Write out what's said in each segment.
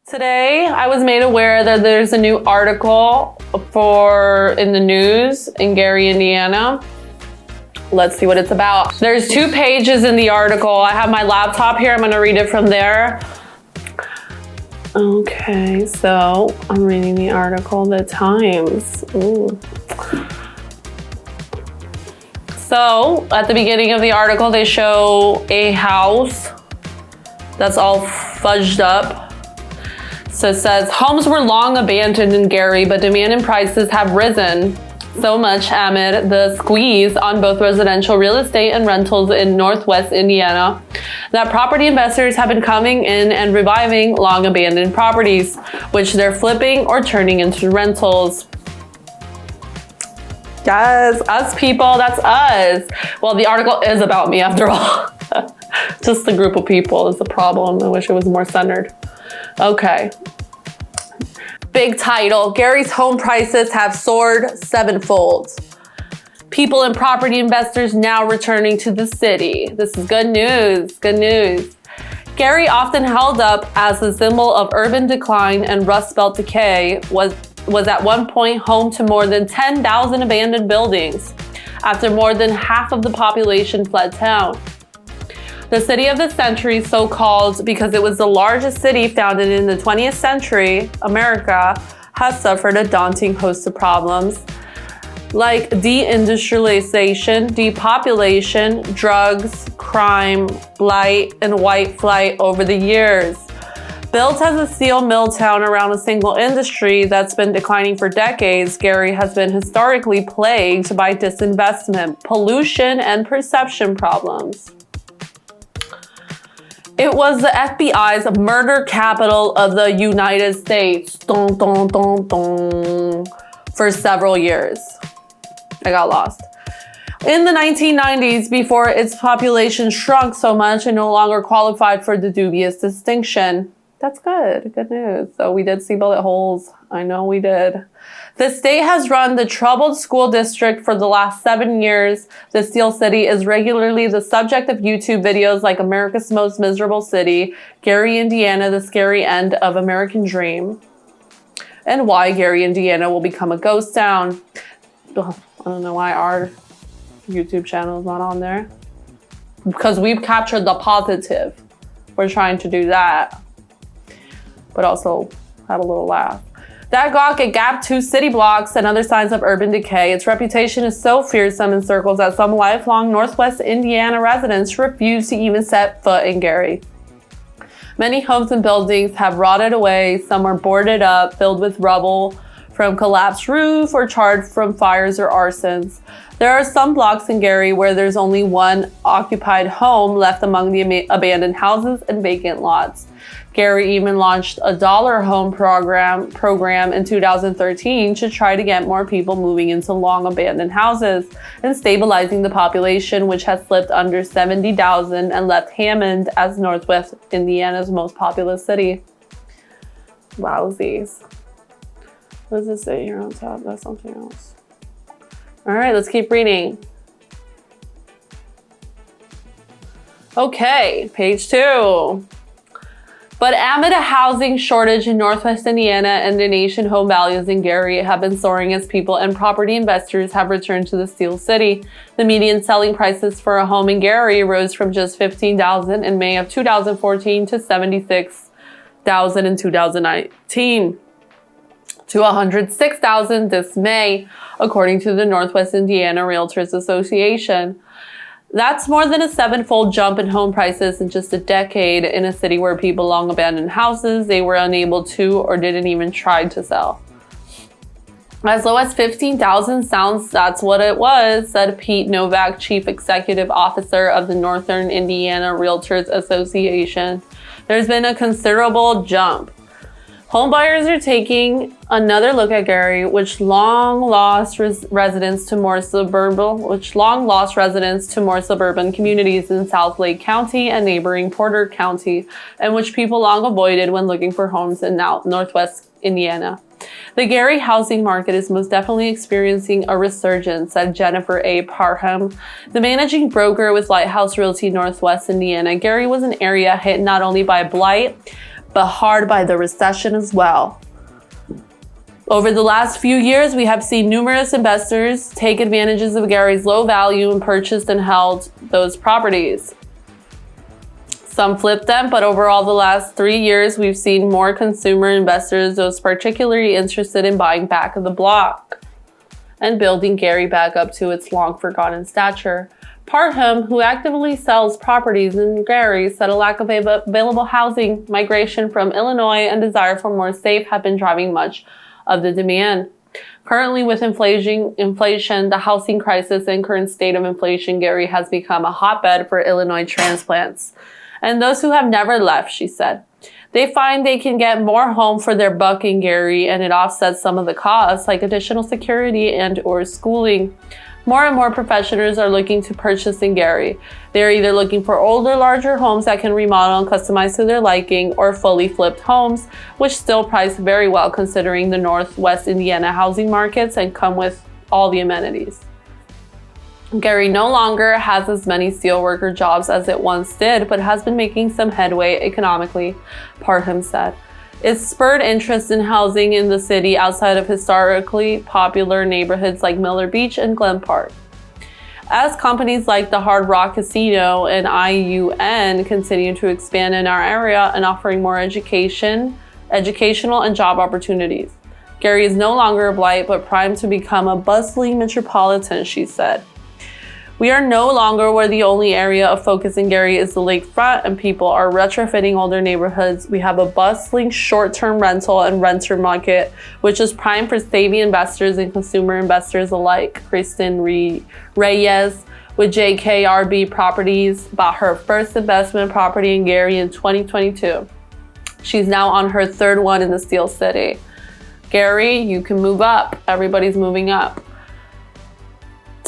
Today, I was made aware that there's a new article in the news in Gary, Indiana. Let's see what it's about. There's 2 pages in the article. I have my laptop here. I'm gonna read it from there. Okay, so I'm reading the article, The Times. Ooh. So at the beginning of the article, they show a house that's all fudged up. So it says, homes were long abandoned in Gary, but demand and prices have risen so much amid the squeeze on both residential real estate and rentals in Northwest Indiana that property investors have been coming in and reviving long abandoned properties, which they're flipping or turning into rentals. Yes, us people, that's us. Well, the article is about me after all. Just the group of people is the problem. I wish it was more centered. Okay. Big title, Gary's home prices have soared 7-fold. People and property investors now returning to the city. This is good news, good news. Gary, often held up as a symbol of urban decline and Rust Belt decay, was at one point home to more than 10,000 abandoned buildings after more than half of the population fled town. The city of the century, so called because it was the largest city founded in the 20th century, America, has suffered a daunting host of problems like deindustrialization, depopulation, drugs, crime, blight, and white flight over the years. Built as a steel mill town around a single industry that's been declining for decades, Gary has been historically plagued by disinvestment, pollution, and perception problems. It was the FBI's murder capital of the United States for several years. I got lost. In the 1990s, before its population shrunk so much and no longer qualified for the dubious distinction. That's good, good news. So we did see bullet holes. I know we did. The state has run the troubled school district for the last 7 years. The Steel City is regularly the subject of YouTube videos like America's Most Miserable City, Gary, Indiana, the scary end of American dream, and why Gary, Indiana will become a ghost town. Ugh, I don't know why our YouTube channel is not on there. Because we've captured the positive. We're trying to do that. But also have a little laugh. That gawk at Gap 2 city blocks and other signs of urban decay. Its reputation is so fearsome in circles that some lifelong Northwest Indiana residents refuse to even set foot in Gary. Many homes and buildings have rotted away. Some are boarded up, filled with rubble from collapsed roof or charred from fires or arsons. There are some blocks in Gary where there's only one occupied home left among the abandoned houses and vacant lots. Gary even launched a dollar home program in 2013 to try to get more people moving into long abandoned houses and stabilizing the population, which has slipped under 70,000 and left Hammond as Northwest Indiana's most populous city. Wowsies. What does it say here on top? That's something else. All right, let's keep reading. Okay, page 2. But amid a housing shortage in Northwest Indiana and the nation, home values in Gary have been soaring as people and property investors have returned to the Steel City. The median selling prices for a home in Gary rose from just $15,000 in May of 2014 to $76,000 in 2019 to $106,000 this May, according to the Northwest Indiana Realtors Association. That's more than a 7-fold jump in home prices in just a decade in a city where people long abandoned houses they were unable to or didn't even try to sell. As low as $15,000 sounds, that's what it was, said Pete Novak, Chief Executive Officer of the Northern Indiana Realtors Association. There's been a considerable jump. Homebuyers are taking another look at Gary, which long lost residents to more suburban communities in South Lake County and neighboring Porter County, and which people long avoided when looking for homes in Northwest Indiana. The Gary housing market is most definitely experiencing a resurgence, said Jennifer A. Parham, the managing broker with Lighthouse Realty Northwest Indiana. Gary was an area hit not only by blight, but hard by the recession as well. Over the last few years, we have seen numerous investors take advantages of Gary's low value and purchased and held those properties. Some flipped them, but overall the last 3 years, we've seen more consumer investors, those particularly interested in buying back of the block and building Gary back up to its long-forgotten stature. Parham, who actively sells properties in Gary, said a lack of available housing, migration from Illinois, and desire for more safe have been driving much of the demand. Currently, with inflation, the housing crisis, and current state of inflation, Gary has become a hotbed for Illinois transplants. And those who have never left, she said. They find they can get more home for their buck in Gary, and it offsets some of the costs, like additional security and or schooling. More and more professionals are looking to purchase in Gary. They're either looking for older, larger homes that can remodel and customize to their liking, or fully flipped homes, which still price very well considering the Northwest Indiana housing markets and come with all the amenities. Gary no longer has as many steelworker jobs as it once did, but has been making some headway economically, Parham said. It's spurred interest in housing in the city outside of historically popular neighborhoods like Miller Beach and Glen Park. As companies like the Hard Rock Casino and IUN continue to expand in our area and offering more educational and job opportunities. Gary is no longer a blight, but primed to become a bustling metropolitan, she said. We are no longer where the only area of focus in Gary is the lakefront and people are retrofitting older neighborhoods. We have a bustling short-term rental and renter market, which is prime for savvy investors and consumer investors alike. Kristen Reyes with JKRB Properties bought her first investment property in Gary in 2022. She's now on her third one in the Steel City. Gary, you can move up. Everybody's moving up.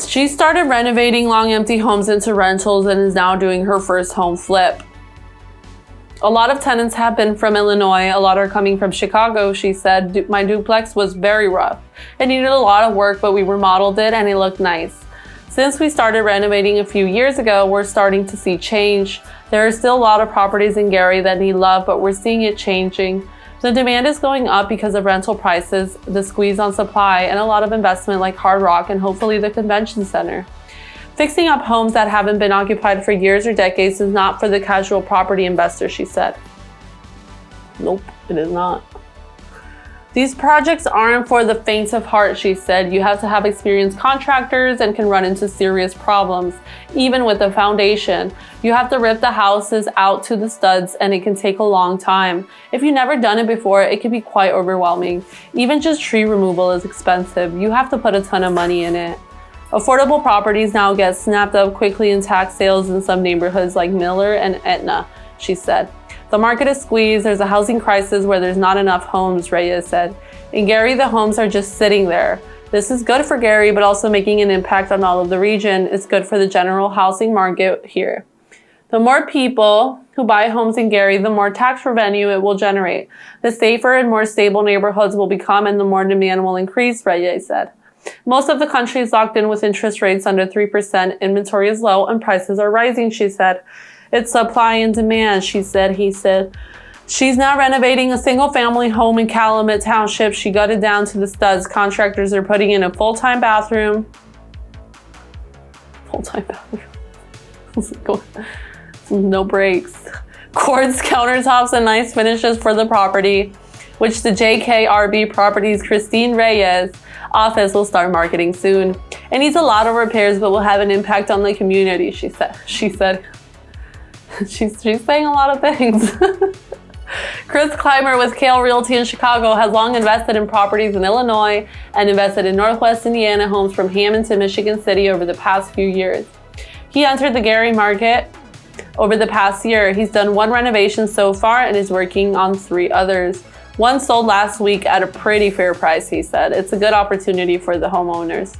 She started renovating long empty homes into rentals and is now doing her first home flip. A lot of tenants have been from Illinois. A lot are coming from Chicago, she said. My duplex was very rough. It needed a lot of work, but we remodeled it and it looked nice. Since we started renovating a few years ago, we're starting to see change. There are still a lot of properties in Gary that need love, but we're seeing it changing. The demand is going up because of rental prices, the squeeze on supply, and a lot of investment like Hard Rock and hopefully the convention center. Fixing up homes that haven't been occupied for years or decades is not for the casual property investor, she said. Nope, it is not. These projects aren't for the faint of heart, she said. You have to have experienced contractors and can run into serious problems, even with the foundation. You have to rip the houses out to the studs and it can take a long time. If you've never done it before, it can be quite overwhelming. Even just tree removal is expensive. You have to put a ton of money in it. Affordable properties now get snapped up quickly in tax sales in some neighborhoods like Miller and Etna, she said. The market is squeezed. There's a housing crisis where there's not enough homes, Reyes said. In Gary, the homes are just sitting there. This is good for Gary, but also making an impact on all of the region. It's good for the general housing market here. The more people who buy homes in Gary, the more tax revenue it will generate. The safer and more stable neighborhoods will become and the more demand will increase, Reyes said. Most of the country is locked in with interest rates under 3%. Inventory is low and prices are rising, she said. It's supply and demand, she said, he said. She's now renovating a single-family home in Calumet Township. She gutted down to the studs. Contractors are putting in a full-time bathroom. Full-time bathroom. No breaks. Quartz countertops and nice finishes for the property, which the JKRB Properties Christine Reyes office will start marketing soon. It needs a lot of repairs, but will have an impact on the community, she said. She's saying a lot of things. Chris Clymer with Kale Realty in Chicago has long invested in properties in Illinois and invested in Northwest Indiana homes from Hammond to Michigan City over the past few years. He entered the Gary market over the past year. He's done 1 renovation so far and is working on 3 others. One sold last week at a pretty fair price, he said. It's a good opportunity for the homeowners.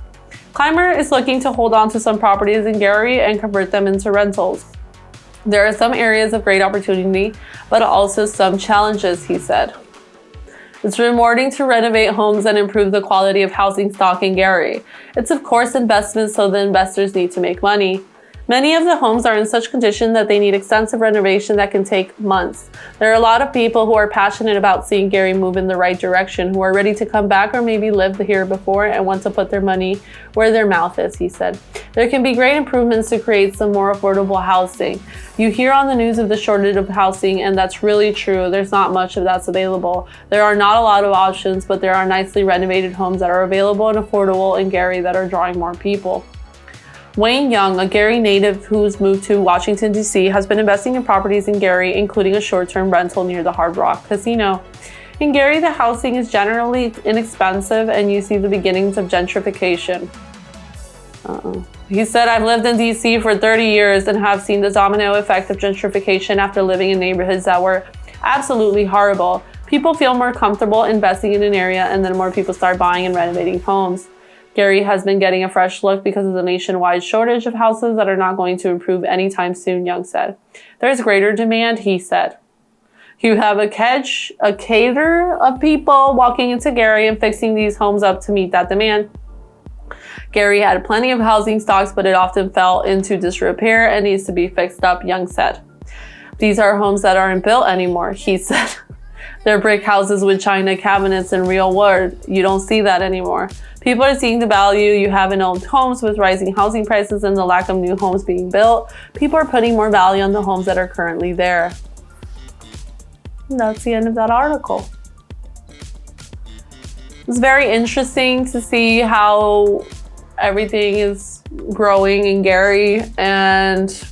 Clymer is looking to hold on to some properties in Gary and convert them into rentals. There are some areas of great opportunity, but also some challenges, he said. It's rewarding to renovate homes and improve the quality of housing stock in Gary. It's of course investment, so the investors need to make money. Many of the homes are in such condition that they need extensive renovation that can take months. There are a lot of people who are passionate about seeing Gary move in the right direction, who are ready to come back or maybe lived here before and want to put their money where their mouth is, he said. There can be great improvements to create some more affordable housing. You hear on the news of the shortage of housing, and that's really true. There's not much of that's available. There are not a lot of options, but there are nicely renovated homes that are available and affordable in Gary that are drawing more people. Wayne Young, a Gary native who's moved to Washington, D.C., has been investing in properties in Gary, including a short-term rental near the Hard Rock Casino. In Gary, the housing is generally inexpensive, and you see the beginnings of gentrification. He said, I've lived in D.C. for 30 years and have seen the domino effect of gentrification after living in neighborhoods that were absolutely horrible. People feel more comfortable investing in an area, and then more people start buying and renovating homes. Gary has been getting a fresh look because of the nationwide shortage of houses that are not going to improve anytime soon, Young said. There's greater demand, he said. You have a cater of people walking into Gary and fixing these homes up to meet that demand. Gary had plenty of housing stocks, but it often fell into disrepair and needs to be fixed up, Young said. These are homes that aren't built anymore, he said. They're brick houses with china cabinets and real wood. You don't see that anymore. People are seeing the value you have in old homes with rising housing prices and the lack of new homes being built. People are putting more value on the homes that are currently there. And that's the end of that article. It's very interesting to see how everything is growing in Gary, and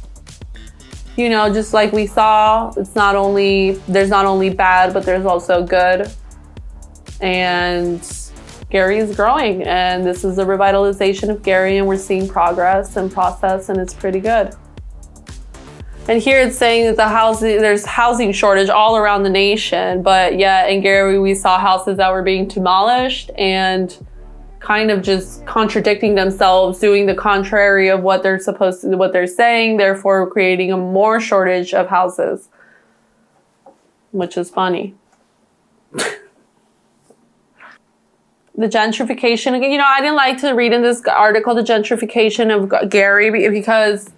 you know, just like we saw, there's not only bad, but there's also good. And Gary is growing, and this is a revitalization of Gary, and we're seeing progress and process, and it's pretty good. And here it's saying that there's housing shortage all around the nation, but yet in Gary we saw houses that were being demolished and kind of just contradicting themselves, doing the contrary of what they're saying, therefore creating a more shortage of houses, which is funny. The gentrification, you know, I didn't like to read in this article the gentrification of Gary because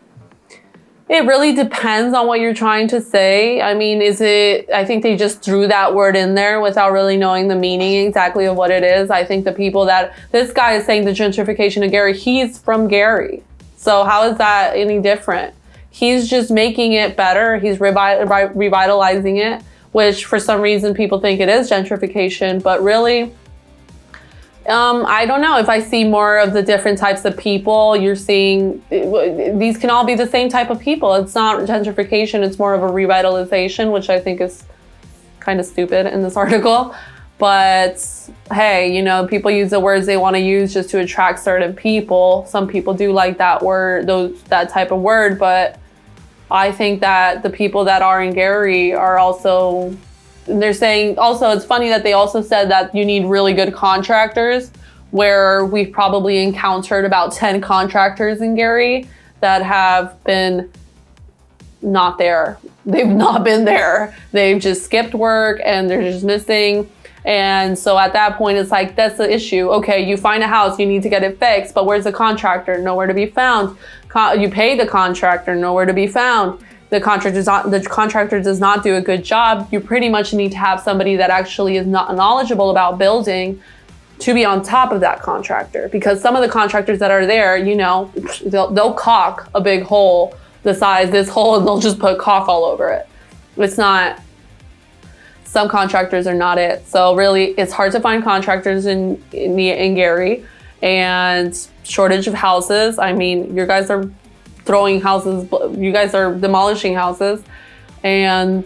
it really depends on what you're trying to say. I mean, I think they just threw that word in there without really knowing the meaning exactly of what it is. I think the people this guy is saying the gentrification of Gary, he's from Gary. So how is that any different? He's just making it better. He's revitalizing it, which for some reason people think it is gentrification, but really, I don't know if I see more of the different types of people you're seeing. These can all be the same type of people. It's not gentrification. It's more of a revitalization, which I think is kind of stupid in this article. But hey, you know, people use the words they want to use just to attract certain people. Some people do like that word, that type of word. But I think that the people that are in Gary are also... And they're saying also, it's funny that they also said that you need really good contractors, where we've probably encountered about 10 contractors in Gary that have been not there. They've not been there. They've just skipped work and they're just missing. And so at that point, it's like, that's the issue. Okay, you find a house, you need to get it fixed, but where's the contractor? Nowhere to be found. You pay the contractor, nowhere to be found. The contractor does not do a good job. You pretty much need to have somebody that actually is not knowledgeable about building to be on top of that contractor. Because some of the contractors that are there, you know, they'll caulk a big hole the size of this hole and they'll just put caulk all over it. It's not, some contractors are not it. So really, it's hard to find contractors in Gary, and shortage of houses. I mean, you guys are throwing houses, you guys are demolishing houses, and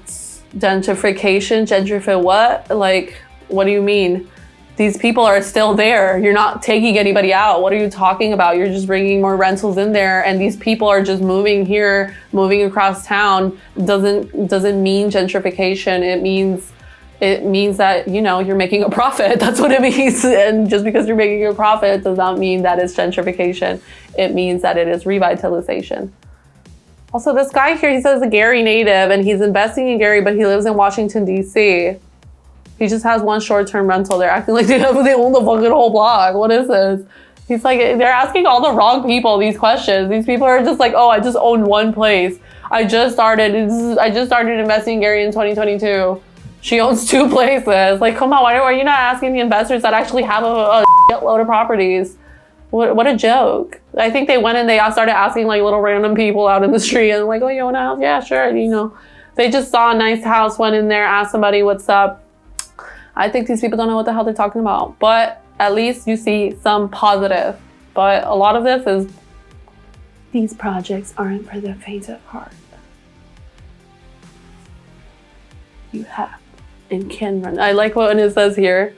gentrify what? Like, what do you mean? These people are still there. You're not taking anybody out. What are you talking about? You're just bringing more rentals in there, and these people are just moving here, moving across town. Doesn't mean gentrification. It means that, you know, you're making a profit. That's what it means. And just because you're making a profit does not mean that it's gentrification. It means that it is revitalization. Also, this guy here, he says a Gary native and he's investing in Gary, but he lives in Washington, D.C. He just has one short-term rental. They're acting like they own the fucking whole block. What is this? He's like, they're asking all the wrong people these questions. These people are just like, oh, I just own one place. I just started investing in Gary in 2022. She owns 2 places. Like, come on, why are you not asking the investors that actually have a shitload of properties? What a joke. I think they went and they started asking like little random people out in the street and like, oh, you own a house? Yeah, sure. You know, they just saw a nice house, went in there, asked somebody what's up. I think these people don't know what the hell they're talking about. But at least you see some positive. But a lot of this is, these projects aren't for the faint of heart. You have and can run. I like what it says here.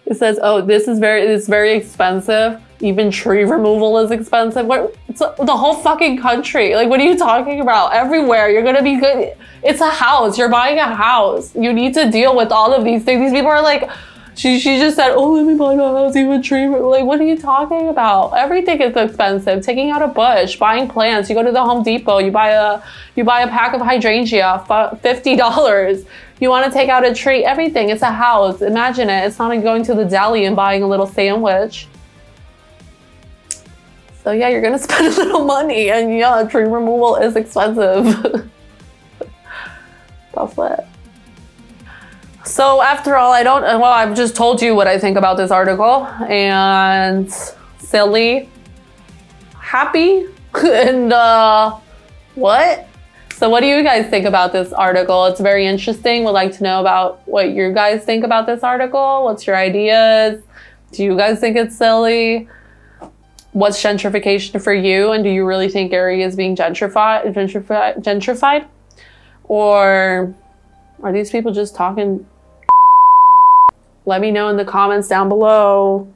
It says, oh, it's very expensive. Even tree removal is expensive. The whole fucking country. Like, what are you talking about? Everywhere. You're gonna be good. It's a house. You're buying a house. You need to deal with all of these things. These people are like, she just said, oh, let me buy a house, even tree. Like, what are you talking about? Everything is expensive. Taking out a bush, buying plants. You go to the Home Depot, you buy a pack of hydrangea, $50. You want to take out a tree, everything. It's a house. Imagine it. It's not like going to the deli and buying a little sandwich. So yeah, you're gonna spend a little money, and yeah, tree removal is expensive. That's it. So after all, I've just told you what I think about this article, and silly, happy, and what? So what do you guys think about this article? It's very interesting. Would like to know about what you guys think about this article. What's your ideas? Do you guys think it's silly? What's gentrification for you? And do you really think Gary is being gentrified? Or are these people just talking? Let me know in the comments down below.